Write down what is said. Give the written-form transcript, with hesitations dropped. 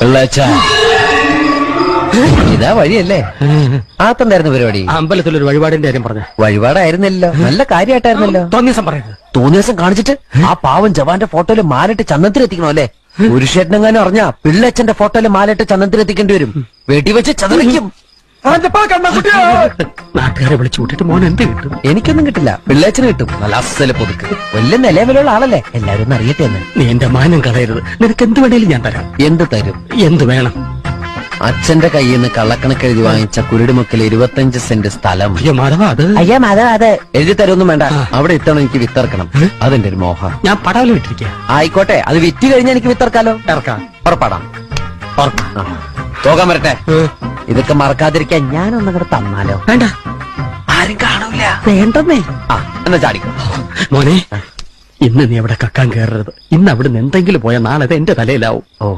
പിള്ളേച്ചാ ഇതാ വഴിയല്ലേ? ആത്തെന്തായിരുന്നു പരിപാടി? അമ്പലത്തിലൊരു വഴിപാടിന്റെ കാര്യം പറഞ്ഞ വഴിപാടായിരുന്നല്ലോ, നല്ല കാര്യമായിട്ടായിരുന്നല്ലോ. തോന്നിയസം പറയരുത്. തോന്നിയ ദിവസം കാണിച്ചിട്ട് ആ പാവം ജവാന്റെ ഫോട്ടോയില് മാലിട്ട് ചന്ദനത്തിലെത്തിക്കണോ അല്ലേ? പുരുഷേട്ടനെങ്ങാനും അറിഞ്ഞാ പിള്ളേച്ചന്റെ ഫോട്ടോയില് മാലിട്ട് ചന്ദനത്തിലെത്തിക്കേണ്ടി വരും. വെടിവെച്ച് ചതറിക്കും. നാട്ടുകാരെ വിളിച്ചു കൂട്ടിട്ട് മോൻ എന്ത് കിട്ടും? എനിക്കൊന്നും കിട്ടില്ല, പിള്ളേച്ചന് കിട്ടും. നല്ല അസല് പൊതുക്ക്, വലിയ നിലവിലുള്ള ആളല്ലേ, എല്ലാരും ഒന്ന് അറിയട്ടെ എന്ന്. നീ എന്റെ മാനം കളയരുത്. നിനക്ക് എന്ത് വേണേലും ഞാൻ തരാം. എന്ത് തരും? എന്ത് വേണം? അച്ഛന്റെ കയ്യിൽ നിന്ന് കള്ളക്കണക്ക് എഴുതി വാങ്ങിച്ച കുരുടിമുക്കിൽ 25 സെന്റ് സ്ഥലം. അയ്യോ മാധവ, അത് അയ്യാ മാധവ, അത് എഴുതി തരുമൊന്നും വേണ്ട. അവിടെ ഇത്തവണ എനിക്ക് വിത്തറക്കണം, അതെന്റെ ഒരു മോഹം. ഞാൻ പടവല വിട്ടിരിക്കുക. ആയിക്കോട്ടെ, അത് വിറ്റ് കഴിഞ്ഞാൽ എനിക്ക് വിത്തറക്കാലോ. ഇറക്കാം. പുറപ്പാടാം. പോകാൻ വരട്ടെ. ഇതൊക്കെ മറക്കാതിരിക്കാൻ ഞാനൊന്നും കൂടെ തന്നാലോ? വേണ്ട, ആരും കാണൂല. വേണ്ടെന്നേ. എന്നാ ചാടിക്കോ മോനെ. ഇന്ന് നീ അവിടെ കക്കാൻ കയറരുത്. ഇന്ന് അവിടുന്ന് എന്തെങ്കിലും പോയാൽ നാളെ എന്റെ തലയിലാവും. ഓ